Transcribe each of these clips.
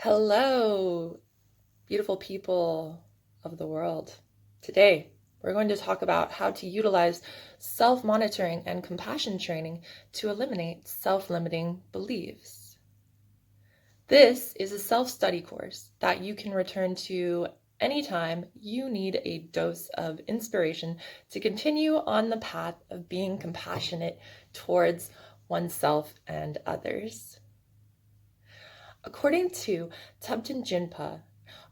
Hello, beautiful people of the world. Today, we're going to talk about how to utilize self-monitoring and compassion training to eliminate self-limiting beliefs. This is a self-study course that you can return to anytime you need a dose of inspiration to continue on the path of being compassionate towards oneself and others. According to Chinpa,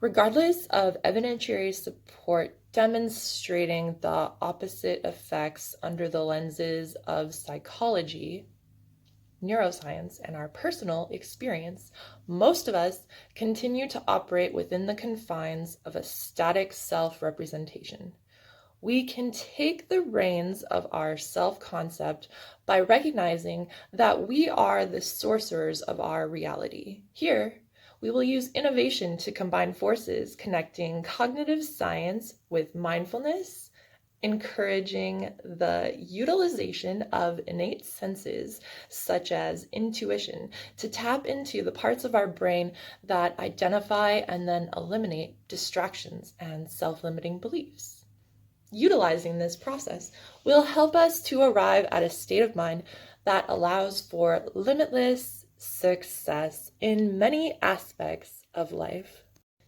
regardless of evidentiary support demonstrating the opposite effects under the lenses of psychology, neuroscience, and our personal experience, most of us continue to operate within the confines of a static self-representation. We can take the reins of our self-concept by recognizing that we are the sorcerers of our reality. Here, we will use innovation to combine forces connecting cognitive science with mindfulness, encouraging the utilization of innate senses such as intuition to tap into the parts of our brain that identify and then eliminate distractions and self-limiting beliefs. Utilizing this process will help us to arrive at a state of mind that allows for limitless success in many aspects of life.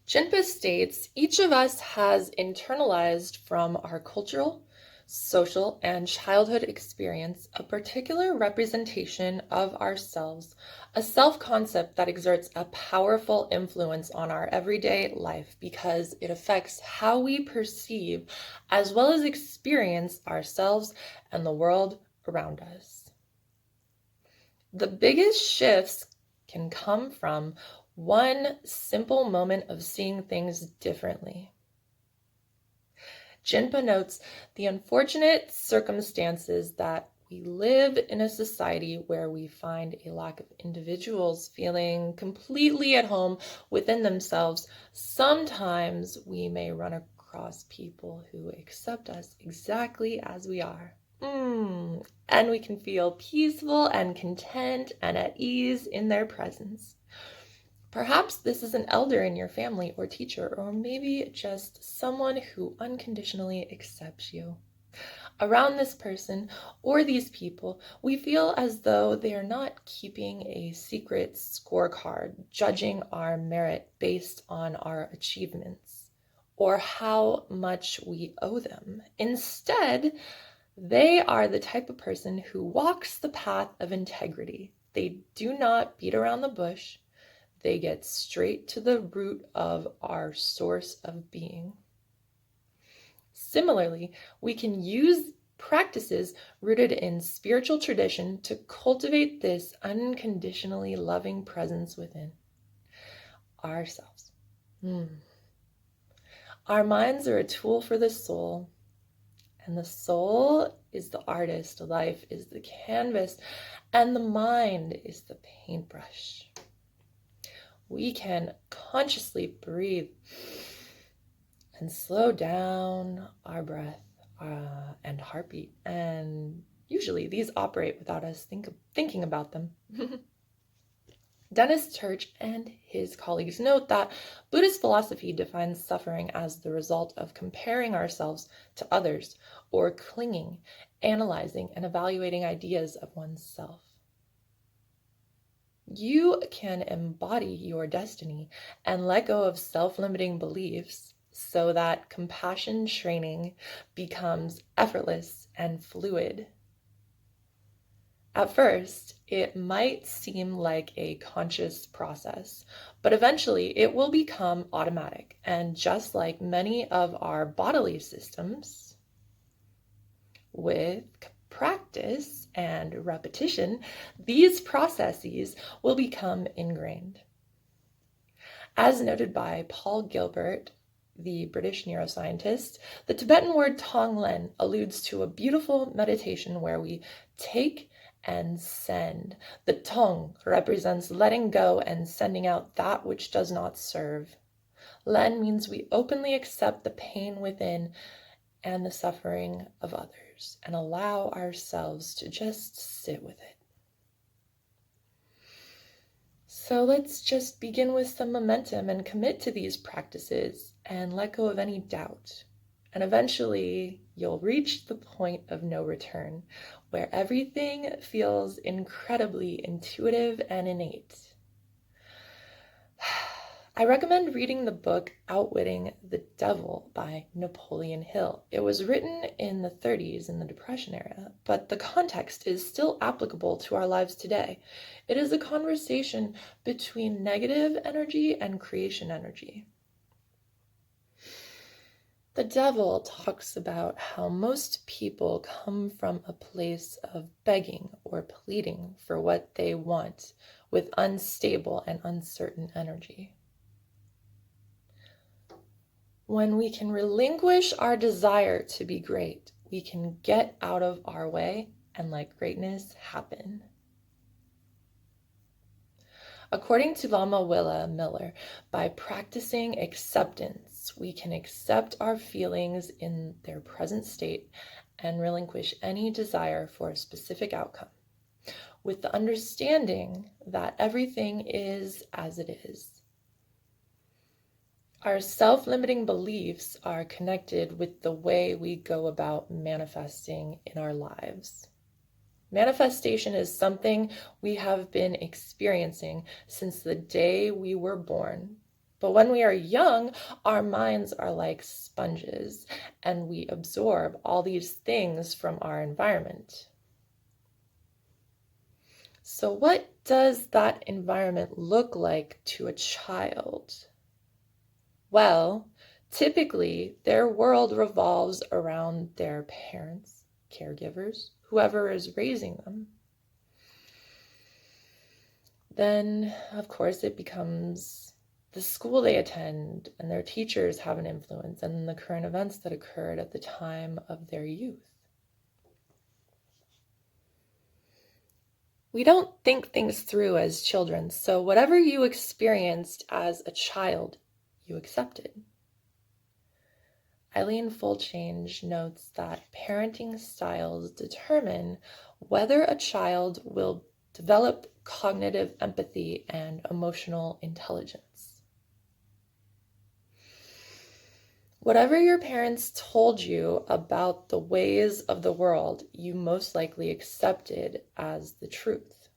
Chinpa states each of us has internalized from our cultural, social, and childhood experience a particular representation of ourselves, a self-concept that exerts a powerful influence on our everyday life because it affects how we perceive as well as experience ourselves and the world around us. The biggest shifts can come from one simple moment of seeing things differently. Chinpa notes the unfortunate circumstances that we live in a society where we find a lack of individuals feeling completely at home within themselves. Sometimes we may run across people who accept us exactly as we are. And we can feel peaceful and content and at ease in their presence. Perhaps this is an elder in your family or teacher, or maybe just someone who unconditionally accepts you. Around this person or these people, we feel as though they are not keeping a secret scorecard, judging our merit based on our achievements or how much we owe them. Instead, they are the type of person who walks the path of integrity. They do not beat around the bush. They get straight to the root of our source of being. Similarly, we can use practices rooted in spiritual tradition to cultivate this unconditionally loving presence within ourselves. Our minds are a tool for the soul, and the soul is the artist, life is the canvas, and the mind is the paintbrush. We can consciously breathe and slow down our breath and heartbeat. And usually these operate without us thinking about them. Dennis Church and his colleagues note that Buddhist philosophy defines suffering as the result of comparing ourselves to others or clinging, analyzing, and evaluating ideas of oneself. You can embody your destiny and let go of self-limiting beliefs so that compassion training becomes effortless and fluid. At first, it might seem like a conscious process, but eventually it will become automatic. And just like many of our bodily systems, with practice and repetition, these processes will become ingrained. As noted by Paul Gilbert, the British neuroscientist, the Tibetan word Tonglen alludes to a beautiful meditation where we take and send. The Tong represents letting go and sending out that which does not serve. Len means we openly accept the pain within and the suffering of others and allow ourselves to just sit with it. So let's just begin with some momentum and commit to these practices and let go of any doubt. And eventually you'll reach the point of no return, where everything feels incredibly intuitive and innate. I recommend reading the book Outwitting the Devil by Napoleon Hill. It was written in the 30s in the Depression era, but the context is still applicable to our lives today. It is a conversation between negative energy and creation energy. The devil talks about how most people come from a place of begging or pleading for what they want with unstable and uncertain energy. When we can relinquish our desire to be great, we can get out of our way and let greatness happen. According to Lama Willa Miller, by practicing acceptance, we can accept our feelings in their present state and relinquish any desire for a specific outcome, with the understanding that everything is as it is. Our self-limiting beliefs are connected with the way we go about manifesting in our lives. Manifestation is something we have been experiencing since the day we were born. But when we are young, our minds are like sponges, and we absorb all these things from our environment. So what does that environment look like to a child? Well, typically their world revolves around their parents, caregivers, whoever is raising them. Then, of course, it becomes the school they attend, and their teachers have an influence, and the current events that occurred at the time of their youth. We don't think things through as children, so whatever you experienced as a child, you accepted. Eileen Fullchange notes that parenting styles determine whether a child will develop cognitive empathy and emotional intelligence. Whatever your parents told you about the ways of the world, you most likely accepted as the truth.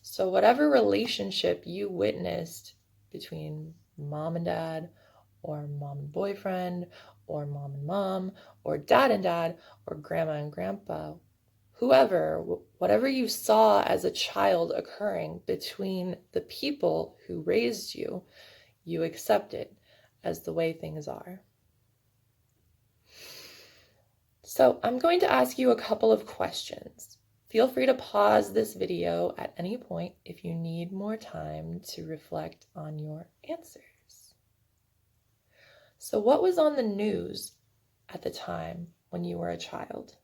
So whatever relationship you witnessed between mom and dad, or mom and boyfriend, or mom and mom, or dad and dad, or grandma and grandpa, whoever, whatever you saw as a child occurring between the people who raised you, you accepted as the way things are. So I'm going to ask you a couple of questions. Feel free to pause this video at any point if you need more time to reflect on your answers. So what was on the news at the time when you were a child?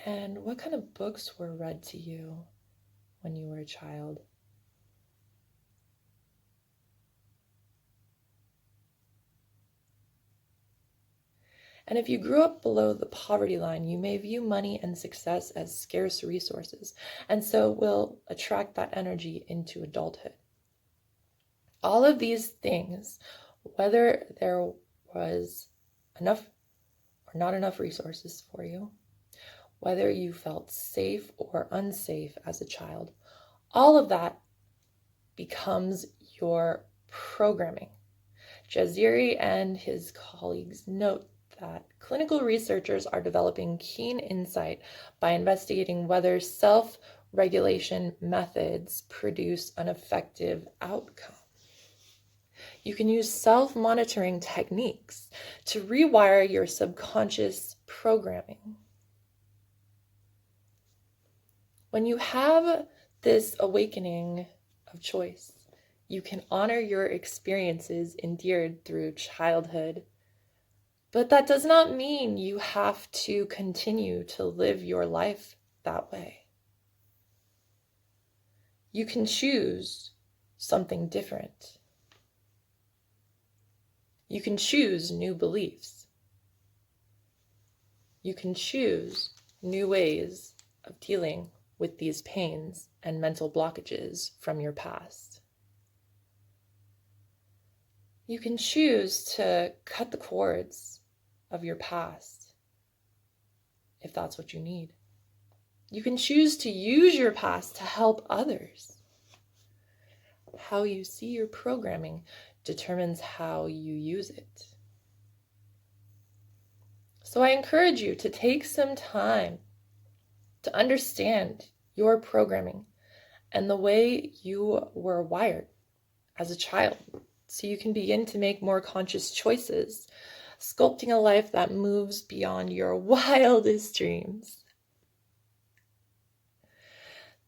And what kind of books were read to you when you were a child? And if you grew up below the poverty line, you may view money and success as scarce resources, and so will attract that energy into adulthood. All of these things, whether there was enough or not enough resources for you, whether you felt safe or unsafe as a child, all of that becomes your programming. Jaziri and his colleagues note that clinical researchers are developing keen insight by investigating whether self-regulation methods produce an effective outcome. You can use self-monitoring techniques to rewire your subconscious programming. When you have this awakening of choice, you can honor your experiences endured through childhood. But that does not mean you have to continue to live your life that way. You can choose something different. You can choose new beliefs. You can choose new ways of dealing with these pains and mental blockages from your past. You can choose to cut the cords of your past if that's what you need. You can choose to use your past to help others. How you see your programming determines how you use it. So I encourage you to take some time to understand your programming and the way you were wired as a child, so you can begin to make more conscious choices, sculpting a life that moves beyond your wildest dreams.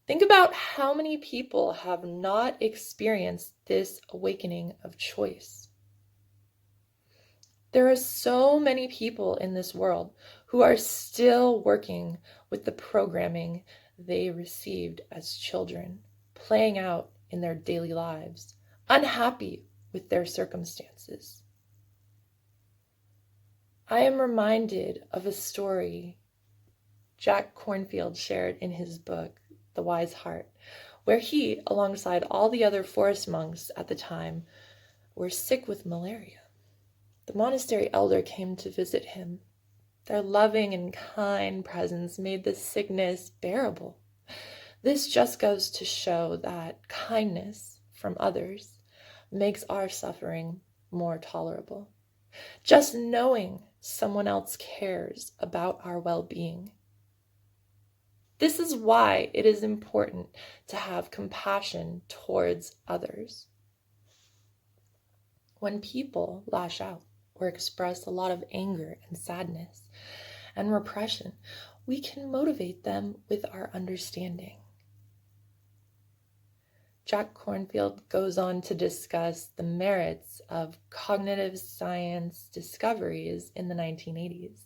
Think about how many people have not experienced this awakening of choice. There are so many people in this world who are still working with the programming they received as children, playing out in their daily lives, unhappy with their circumstances. I am reminded of a story Jack Kornfield shared in his book, The Wise Heart, where he, alongside all the other forest monks at the time, were sick with malaria. The monastery elder came to visit him. Their loving and kind presence made the sickness bearable. This just goes to show that kindness from others makes our suffering more tolerable. Just knowing someone else cares about our well-being. This is why it is important to have compassion towards others. When people lash out or express a lot of anger and sadness and repression, we can motivate them with our understanding. Jack Kornfield goes on to discuss the merits of cognitive science discoveries in the 1980s.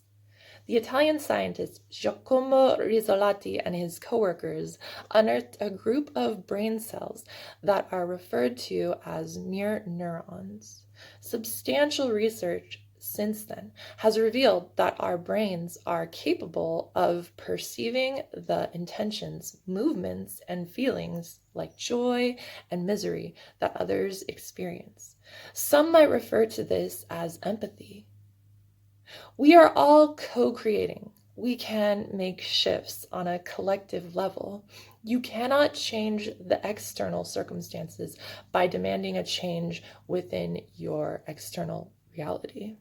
The Italian scientist Giacomo Rizzolatti and his co-workers unearthed a group of brain cells that are referred to as mirror neurons. Substantial research since then has revealed that our brains are capable of perceiving the intentions, movements, and feelings like joy and misery that others experience. Some might refer to this as empathy. We are all co-creating. We can make shifts on a collective level. You cannot change the external circumstances by demanding a change within your external reality.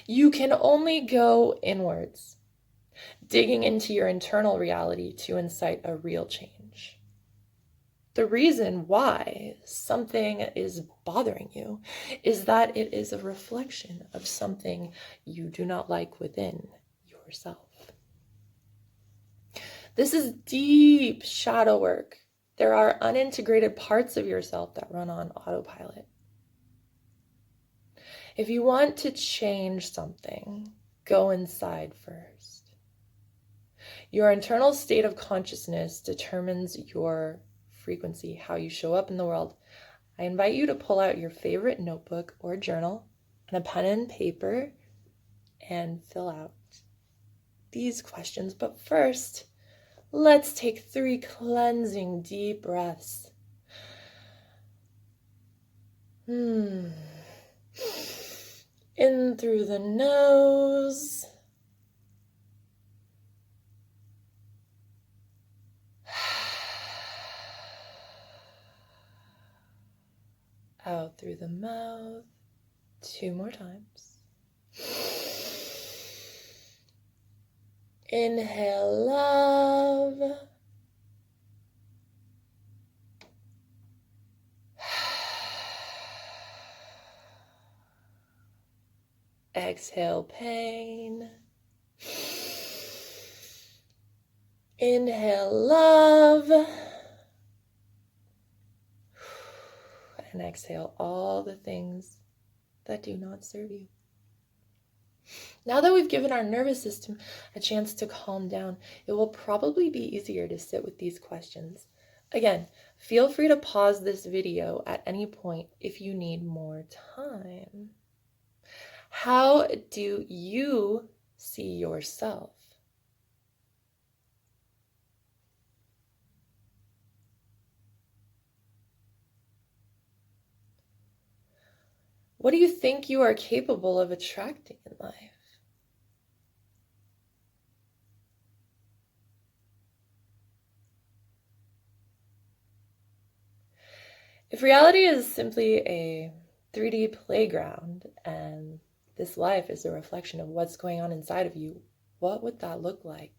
You can only go inwards, digging into your internal reality to incite a real change. The reason why something is bothering you is that it is a reflection of something you do not like within yourself. This is deep shadow work. There are unintegrated parts of yourself that run on autopilot. If you want to change something, go inside first. Your internal state of consciousness determines your frequency, how you show up in the world. I invite you to pull out your favorite notebook or journal and a pen and paper and fill out these questions. But first, let's take 3 cleansing deep breaths. In through the nose. Out through the mouth. 2 more times. Inhale, love. Exhale, pain. Inhale, love. And exhale all the things that do not serve you. Now that we've given our nervous system a chance to calm down, it will probably be easier to sit with these questions. Again, feel free to pause this video at any point if you need more time. How do you see yourself? What do you think you are capable of attracting in life? If reality is simply a 3D playground and this life is a reflection of what's going on inside of you, what would that look like?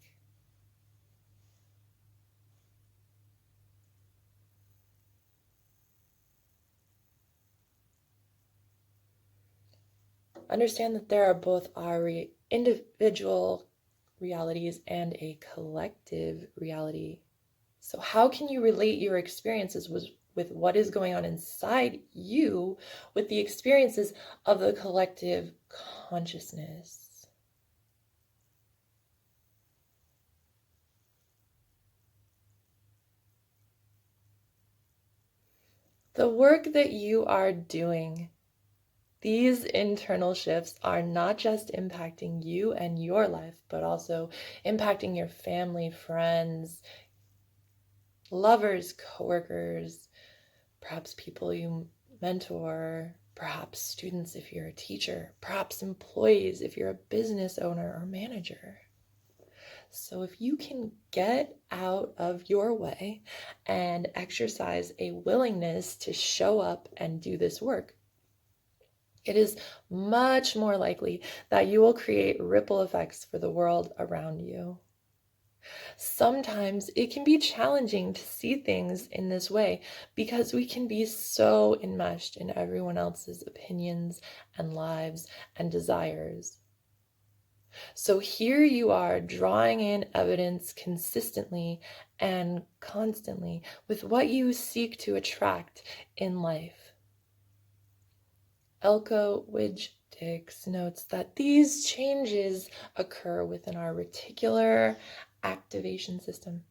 Understand that there are both our individual realities and a collective reality. So how can you relate your experiences with what is going on inside you with the experiences of the collective consciousness? The work that you are doing, these internal shifts are not just impacting you and your life, but also impacting your family, friends, lovers, coworkers, perhaps people you mentor, perhaps students if you're a teacher, perhaps employees if you're a business owner or manager. So if you can get out of your way and exercise a willingness to show up and do this work, it is much more likely that you will create ripple effects for the world around you. Sometimes it can be challenging to see things in this way because we can be so enmeshed in everyone else's opinions and lives and desires. So here you are drawing in evidence consistently and constantly with what you seek to attract in life. Elko Widgdix notes that these changes occur within our reticular activation system,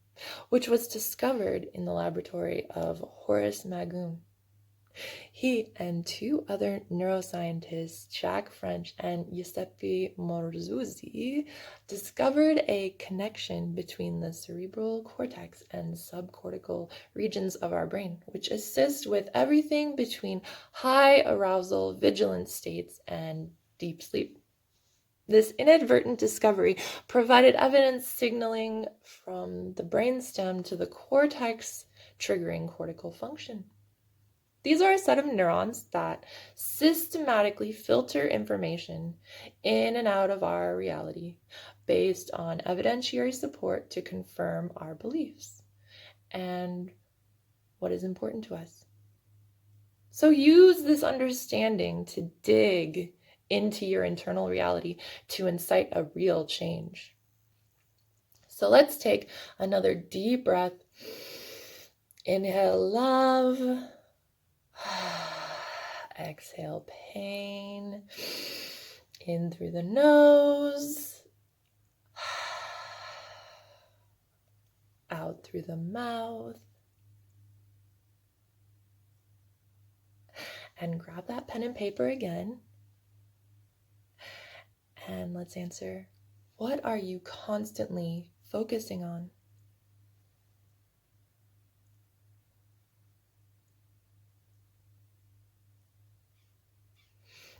which was discovered in the laboratory of Horace Magoon. He and two other neuroscientists, Jacques French and Giuseppe Morzuzzi, discovered a connection between the cerebral cortex and subcortical regions of our brain, which assist with everything between high arousal, vigilant states, and deep sleep. This inadvertent discovery provided evidence signaling from the brainstem to the cortex, triggering cortical function. These are a set of neurons that systematically filter information in and out of our reality based on evidentiary support to confirm our beliefs and what is important to us. So use this understanding to dig into your internal reality to incite a real change. So let's take another deep breath. Inhale love. Exhale pain. In through the nose. Out through the mouth. And grab that pen and paper again. And let's answer, what are you constantly focusing on?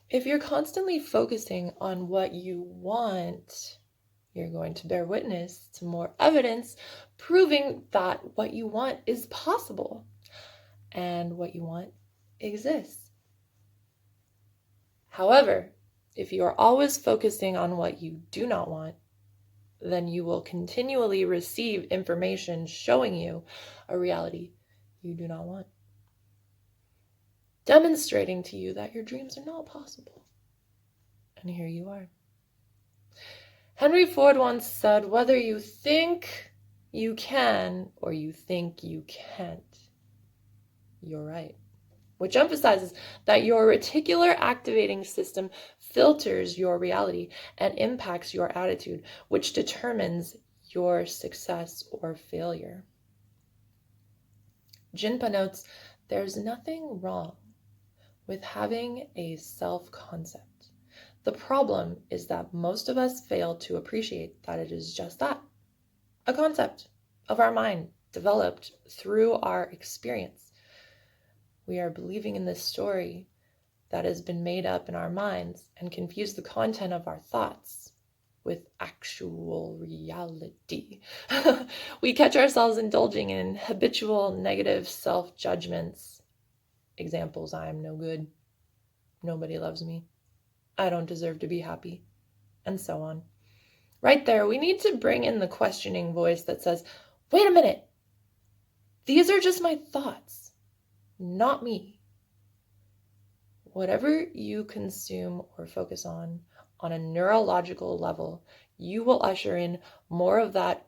If you're constantly focusing on what you want, you're going to bear witness to more evidence proving that what you want is possible and what you want exists. However, if you are always focusing on what you do not want, then you will continually receive information showing you a reality you do not want, demonstrating to you that your dreams are not possible. And here you are. Henry Ford once said, whether you think you can or you think you can't, you're right. Which emphasizes that your reticular activating system filters your reality and impacts your attitude, which determines your success or failure. Chinpa notes, there's nothing wrong with having a self-concept. The problem is that most of us fail to appreciate that it is just that, a concept of our mind developed through our experience. We are believing in this story that has been made up in our minds and confuse the content of our thoughts with actual reality. We catch ourselves indulging in habitual negative self-judgments. Examples: I am no good, nobody loves me, I don't deserve to be happy, and so on. Right there, we need to bring in the questioning voice that says, wait a minute, these are just my thoughts, not me. Whatever you consume or focus on a neurological level, you will usher in more of that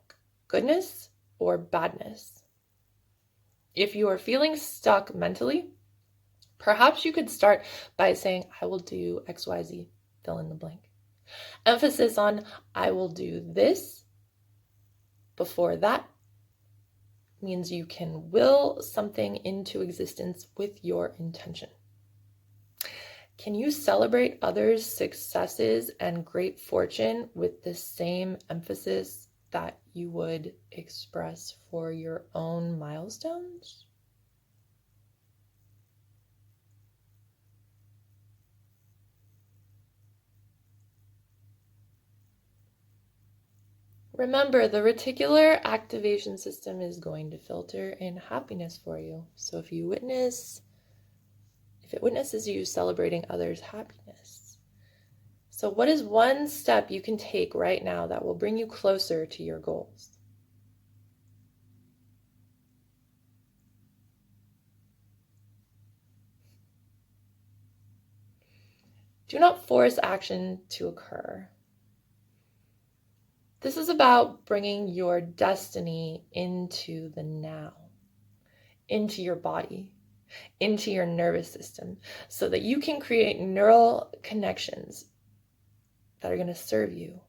goodness or badness. If you are feeling stuck mentally, perhaps you could start by saying, I will do XYZ, fill in the blank. Emphasis on I will do this before that means you can will something into existence with your intention. Can you celebrate others' successes and great fortune with the same emphasis that you would express for your own milestones? Remember, the reticular activation system is going to filter in happiness for you. So if it witnesses you celebrating others' happiness. So what is one step you can take right now that will bring you closer to your goals? Do not force action to occur. This is about bringing your destiny into the now, into your body, into your nervous system, so that you can create neural connections that are going to serve you.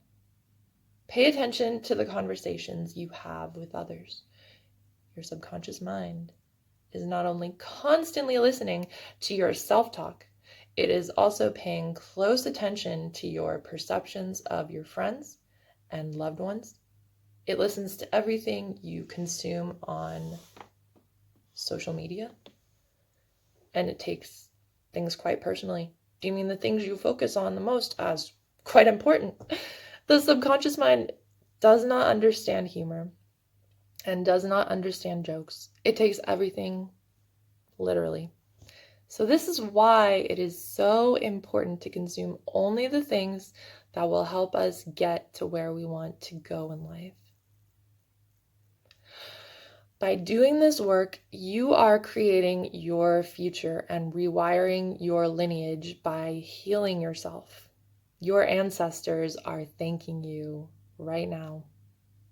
Pay attention to the conversations you have with others. Your subconscious mind is not only constantly listening to your self-talk, it is also paying close attention to your perceptions of your friends and loved ones. It listens to everything you consume on social media, and it takes things quite personally, deeming the things you focus on the most as quite important. The subconscious mind does not understand humor and does not understand jokes. It takes everything literally. So this is why it is so important to consume only the things that will help us get to where we want to go in life. By doing this work, you are creating your future and rewiring your lineage by healing yourself. Your ancestors are thanking you right now.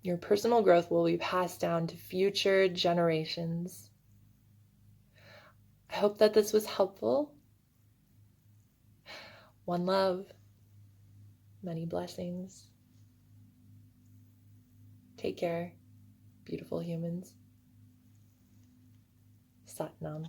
Your personal growth will be passed down to future generations. I hope that this was helpful. One love, many blessings. Take care, beautiful humans. Sat Nam.